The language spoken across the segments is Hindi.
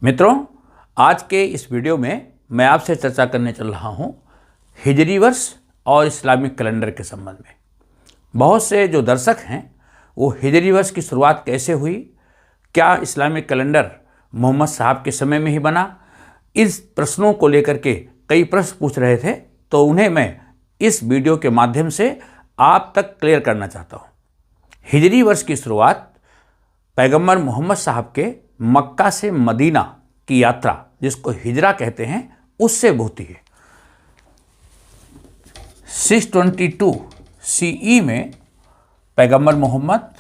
मित्रों, आज के इस वीडियो में मैं आपसे चर्चा करने चल रहा हूँ हिजरी वर्ष और इस्लामिक कैलेंडर के संबंध में। बहुत से जो दर्शक हैं वो हिजरी वर्ष की शुरुआत कैसे हुई, क्या इस्लामिक कैलेंडर मोहम्मद साहब के समय में ही बना, इस प्रश्नों को लेकर के कई प्रश्न पूछ रहे थे। तो उन्हें मैं इस वीडियो के माध्यम से आप तक क्लियर करना चाहता हूँ। हिजरी वर्ष की शुरुआत पैगंबर मोहम्मद साहब के मक्का से मदीना की यात्रा, जिसको हिजरा कहते हैं, उससे होती है। 622 CE में पैगंबर मोहम्मद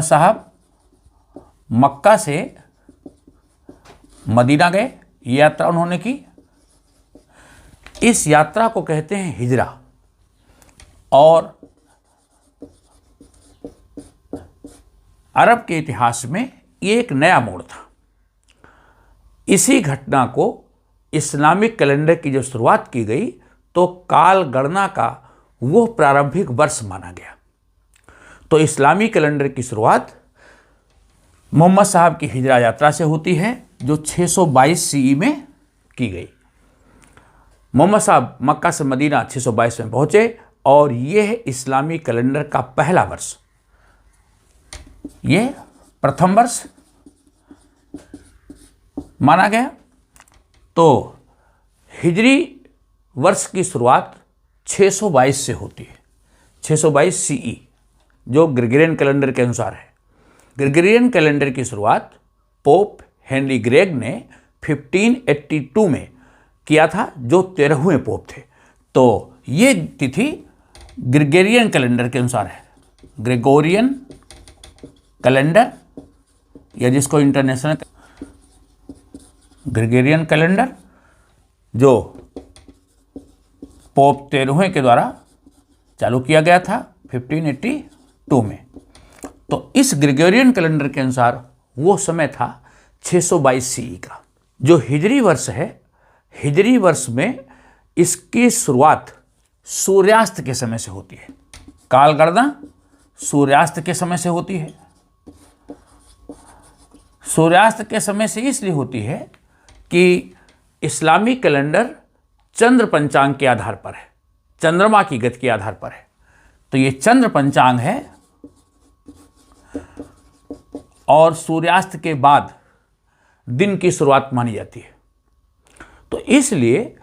साहब मक्का से मदीना गए। ये यात्रा उन्होंने की। इस यात्रा को कहते हैं हिजरा और अरब के इतिहास में ये एक नया मोड़ था। इसी घटना को इस्लामिक कैलेंडर की जब शुरुआत की गई तो काल गणना का वो प्रारंभिक वर्ष माना गया। तो इस्लामी कैलेंडर की शुरुआत मोहम्मद साहब की हिजरा यात्रा से होती है, जो 622 CE में की गई। मोहम्मद साहब मक्का से मदीना 622 में पहुंचे और यह है इस्लामी कैलेंडर का पहला वर्ष। ये प्रथम वर्ष माना गया। तो हिजरी वर्ष की शुरुआत 622 से होती है, 622 CE, जो ग्रेगोरियन कैलेंडर के अनुसार है। ग्रेगोरियन कैलेंडर की शुरुआत पोप हेनरी ग्रेग ने 1582 में किया था, जो 13वें पोप थे। तो ये तिथि ग्रेगोरियन कैलेंडर के अनुसार है। ग्रेगोरियन कैलेंडर, या जिसको इंटरनेशनल ग्रेगोरियन कैलेंडर, जो पोप 13वें के द्वारा चालू किया गया था 1582 में। तो इस ग्रेगोरियन कैलेंडर के अनुसार वो समय था 622 CE का। जो हिजरी वर्ष है, हिजरी वर्ष में इसकी शुरुआत सूर्यास्त के समय से होती है। काल गणना सूर्यास्त के समय से होती है। सूर्यास्त के समय से इसलिए होती है कि इस्लामी कैलेंडर चंद्र पंचांग के आधार पर है, चंद्रमा की गति के आधार पर है। तो ये चंद्र पंचांग है और सूर्यास्त के बाद दिन की शुरुआत मानी जाती है। तो इसलिए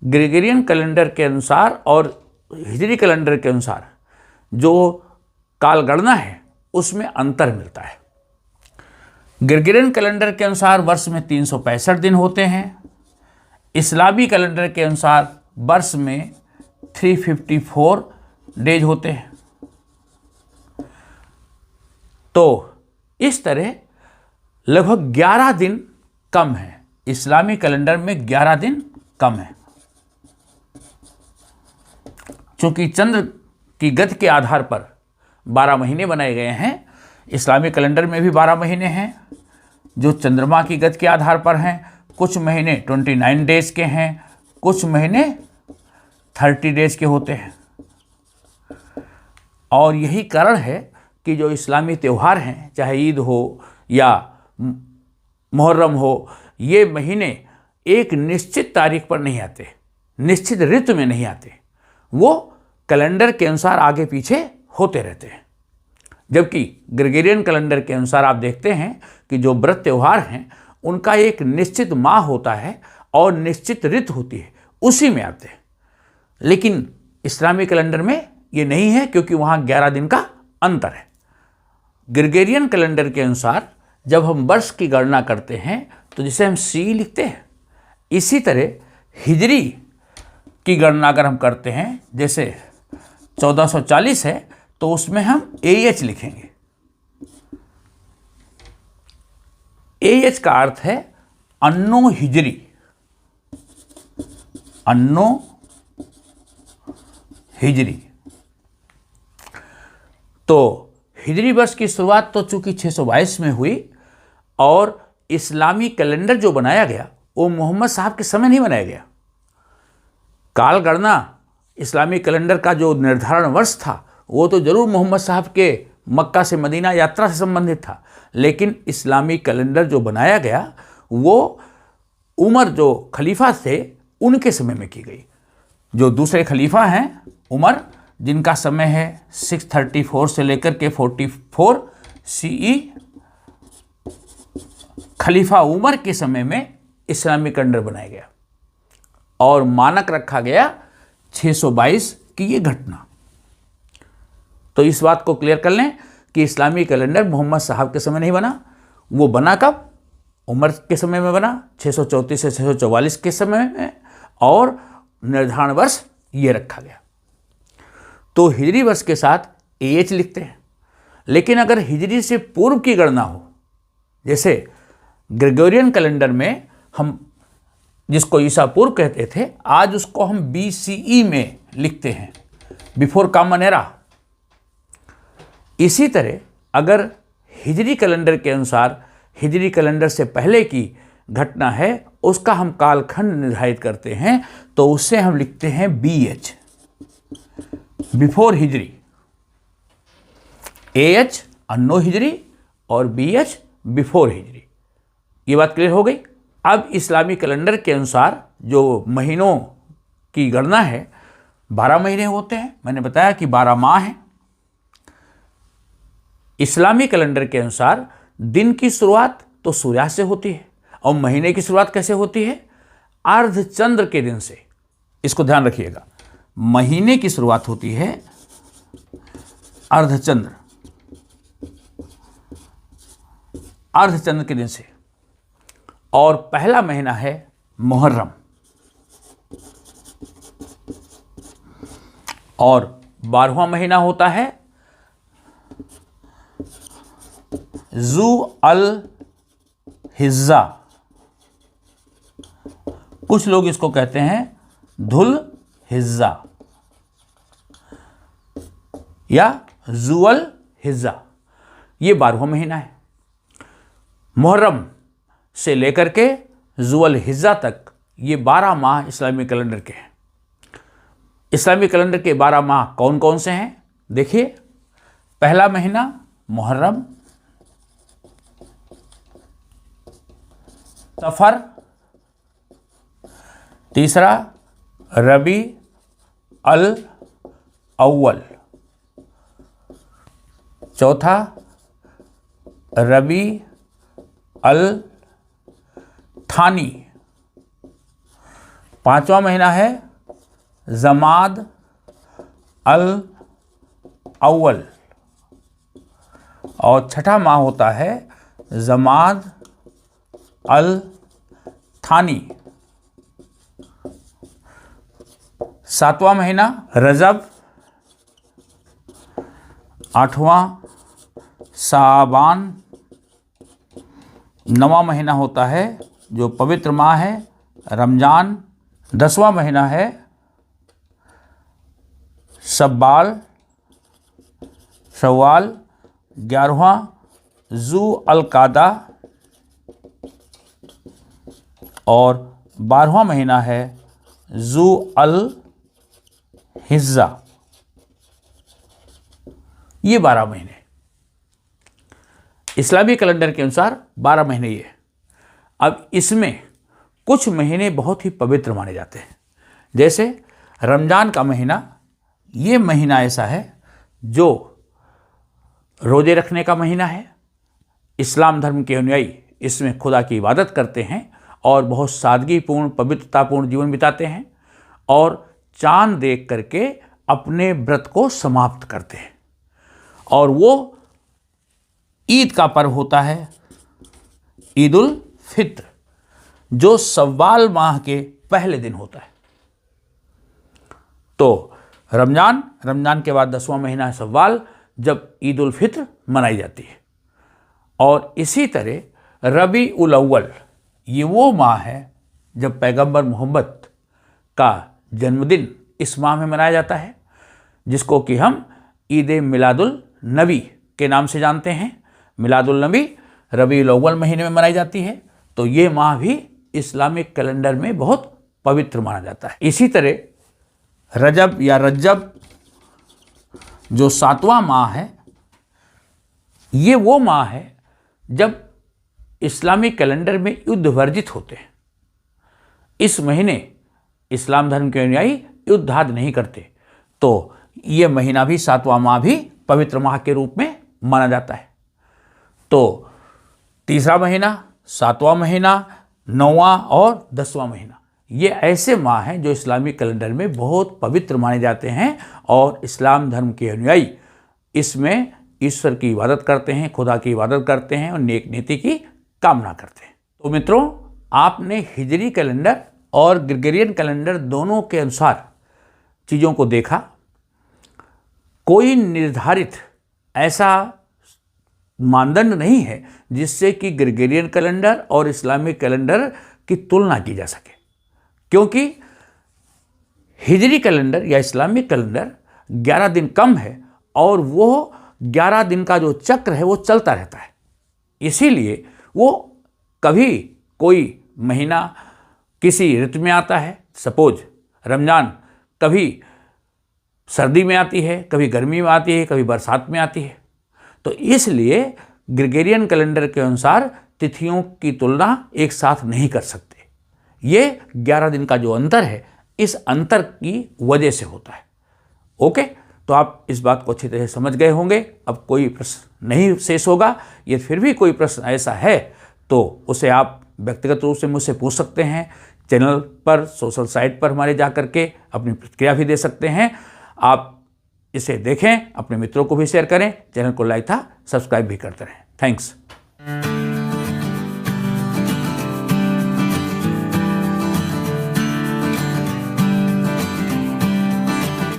ग्रेगोरियन कैलेंडर के अनुसार और हिजरी कैलेंडर के अनुसार जो काल गणना है उसमें अंतर मिलता है। ग्रेगोरियन कैलेंडर के अनुसार वर्ष में 365 दिन होते हैं। इस्लामी कैलेंडर के अनुसार वर्ष में 354 डेज होते हैं। तो इस तरह लगभग 11 दिन कम है। इस्लामी कैलेंडर में 11 दिन कम है। चूंकि चंद्र की गति के आधार पर 12 महीने बनाए गए हैं, इस्लामी कैलेंडर में भी 12 महीने हैं जो चंद्रमा की गति के आधार पर हैं। कुछ महीने 29 डेज के हैं, कुछ महीने 30 डेज के होते हैं। और यही कारण है कि जो इस्लामी त्यौहार हैं, चाहे ईद हो या मुहर्रम हो, ये महीने एक निश्चित तारीख पर नहीं आते, निश्चित ऋतु में नहीं आते। वो कैलेंडर के अनुसार आगे पीछे होते रहते हैं। जबकि ग्रेगोरियन कैलेंडर के अनुसार आप देखते हैं कि जो व्रत त्यौहार हैं उनका एक निश्चित माह होता है और निश्चित ऋतु होती है, उसी में आते हैं। लेकिन इस्लामी कैलेंडर में ये नहीं है, क्योंकि वहाँ 11 दिन का अंतर है। ग्रेगोरियन कैलेंडर के अनुसार जब हम वर्ष की गणना करते हैं तो जिसे हम CE लिखते हैं, इसी तरह हिजरी की गणना अगर हम करते हैं, जैसे 1440 है तो उसमें हम AH लिखेंगे। AH का अर्थ है अन्नो हिजरी, अन्नो हिजरी। तो हिजरी वर्ष की शुरुआत तो चूंकि 622 में हुई और इस्लामी कैलेंडर जो बनाया गया वो मोहम्मद साहब के समय नहीं बनाया गया। काल गणना इस्लामी कैलेंडर का जो निर्धारण वर्ष था वो तो जरूर मोहम्मद साहब के मक्का से मदीना यात्रा से संबंधित था, लेकिन इस्लामी कैलेंडर जो बनाया गया वो उमर जो खलीफा थे उनके समय में की गई। जो दूसरे खलीफा हैं उमर, जिनका समय है 634 से लेकर के 44 CE, खलीफा उमर के समय में इस्लामी कैलेंडर बनाया गया और मानक रखा गया 622 की ये घटना। तो इस बात को क्लियर कर लें कि इस्लामी कैलेंडर मोहम्मद साहब के समय नहीं बना, वो बना कब? उमर के समय में बना, 634 से 644 के समय में, और निर्धारण वर्ष ये रखा गया। तो हिजरी वर्ष के साथ AH लिखते हैं। लेकिन अगर हिजरी से पूर्व की गणना हो, जैसे ग्रेगोरियन कैलेंडर में हम जिसको ईसा पूर्व कहते थे, आज उसको हम BCE में लिखते हैं, बिफोर कॉमन एरा। इसी तरह अगर हिजरी कैलेंडर के अनुसार हिजरी कैलेंडर से पहले की घटना है, उसका हम कालखंड निर्धारित करते हैं, तो उससे हम लिखते हैं BH, बिफोर हिजरी। AH अन्नो हिजरी और BH बिफोर हिजरी। ये बात क्लियर हो गई। अब इस्लामी कैलेंडर के अनुसार जो महीनों की गणना है, 12 महीने होते हैं। मैंने बताया कि 12 माह हैं। इस्लामी कैलेंडर के अनुसार दिन की शुरुआत तो सूर्यास्त से होती है और महीने की शुरुआत कैसे होती है? अर्धचंद्र के दिन से। इसको ध्यान रखिएगा, महीने की शुरुआत होती है अर्धचंद्र के दिन से, और पहला महीना है मुहर्रम, और 12वां महीना होता है जू अल हिज्जा। कुछ लोग इसको कहते हैं धुल हिज्जा या जुअल हिज्जा। ये 12वां महीना है। मुहर्रम से लेकर के जुअल हिज्जा तक ये 12 माह इस्लामी कैलेंडर के हैं। इस्लामी कैलेंडर के 12 माह कौन कौन से हैं? देखिए, पहला महीना मुहर्रम, सफर, तीसरा रबी अल अव्वल, चौथा रबी अल थानी, पांचवा महीना है जमाद अल अव्वल, और छठा माह होता है जमाद अल थानी। सातवां महीना रजब, आठवां शाबान, नवां महीना होता है जो पवित्र माह है रमजान, 10वां महीना है शव्वाल, 11वां जू अल कादा, और 12वां महीना है जू अल हिज्जा। ये 12 महीने इस्लामी कैलेंडर के अनुसार 12 महीने ये। अब इसमें कुछ महीने बहुत ही पवित्र माने जाते हैं, जैसे रमजान का महीना। ये महीना ऐसा है जो रोजे रखने का महीना है। इस्लाम धर्म के अनुयायी इसमें खुदा की इबादत करते हैं और बहुत सादगीपूर्ण पवित्रतापूर्ण जीवन बिताते हैं, और चांद देख करके अपने व्रत को समाप्त करते हैं। और वो ईद का पर्व होता है ईद उल फित्र, जो शव्वाल माह के पहले दिन होता है। तो रमजान के बाद 10वां महीना है शव्वाल, जब ईद उल फित्र मनाई जाती है। और इसी तरह रबी उल अव्वल, ये वो माह है जब पैगंबर मोहम्मद का जन्मदिन इस माह में मनाया जाता है, जिसको कि हम ईद मिलादुल नबी के नाम से जानते हैं। मिलादुल नबी रबीउल अव्वल महीने में मनाई जाती है। तो ये माह भी इस्लामिक कैलेंडर में बहुत पवित्र माना जाता है। इसी तरह रजब या रज्जब जो 7वां माह है, ये वो माह है जब इस्लामिक कैलेंडर में युद्ध वर्जित होते हैं। इस महीने इस्लाम धर्म के अनुयायी युद्ध आदि नहीं करते, तो ये महीना भी 7वां माह भी पवित्र माह के रूप में माना जाता है। तो तीसरा महीना, 7वां महीना, 9वां और 10वां महीना, ये ऐसे माह हैं जो इस्लामिक कैलेंडर में बहुत पवित्र माने जाते हैं और इस्लाम धर्म के अनुयायी इसमें ईश्वर की इबादत करते हैं, खुदा की इबादत करते हैं और नेक नीति की कामना करते हैं। तो मित्रों, आपने हिजरी कैलेंडर और ग्रेगोरियन कैलेंडर दोनों के अनुसार चीज़ों को देखा। कोई निर्धारित ऐसा मानदंड नहीं है जिससे कि ग्रेगोरियन कैलेंडर और इस्लामिक कैलेंडर की तुलना की जा सके, क्योंकि हिजरी कैलेंडर या इस्लामिक कैलेंडर 11 दिन कम है और वो 11 दिन का जो चक्र है वो चलता रहता है। इसीलिए वो कभी कोई महीना किसी ऋतु में आता है, सपोज रमज़ान कभी सर्दी में आती है, कभी गर्मी में आती है, कभी बरसात में आती है। तो इसलिए ग्रेगोरियन कैलेंडर के अनुसार तिथियों की तुलना एक साथ नहीं कर सकते। ये 11 दिन का जो अंतर है, इस अंतर की वजह से होता है। ओके, तो आप इस बात को अच्छी तरह समझ गए होंगे। अब कोई प्रश्न नहीं शेष होगा। ये फिर भी कोई प्रश्न ऐसा है तो उसे आप व्यक्तिगत रूप से मुझसे पूछ सकते हैं। चैनल पर, सोशल साइट पर हमारे जा करके अपनी प्रतिक्रिया भी दे सकते हैं। आप इसे देखें, अपने मित्रों को भी शेयर करें, चैनल को लाइक था सब्सक्राइब भी करते रहें। थैंक्स।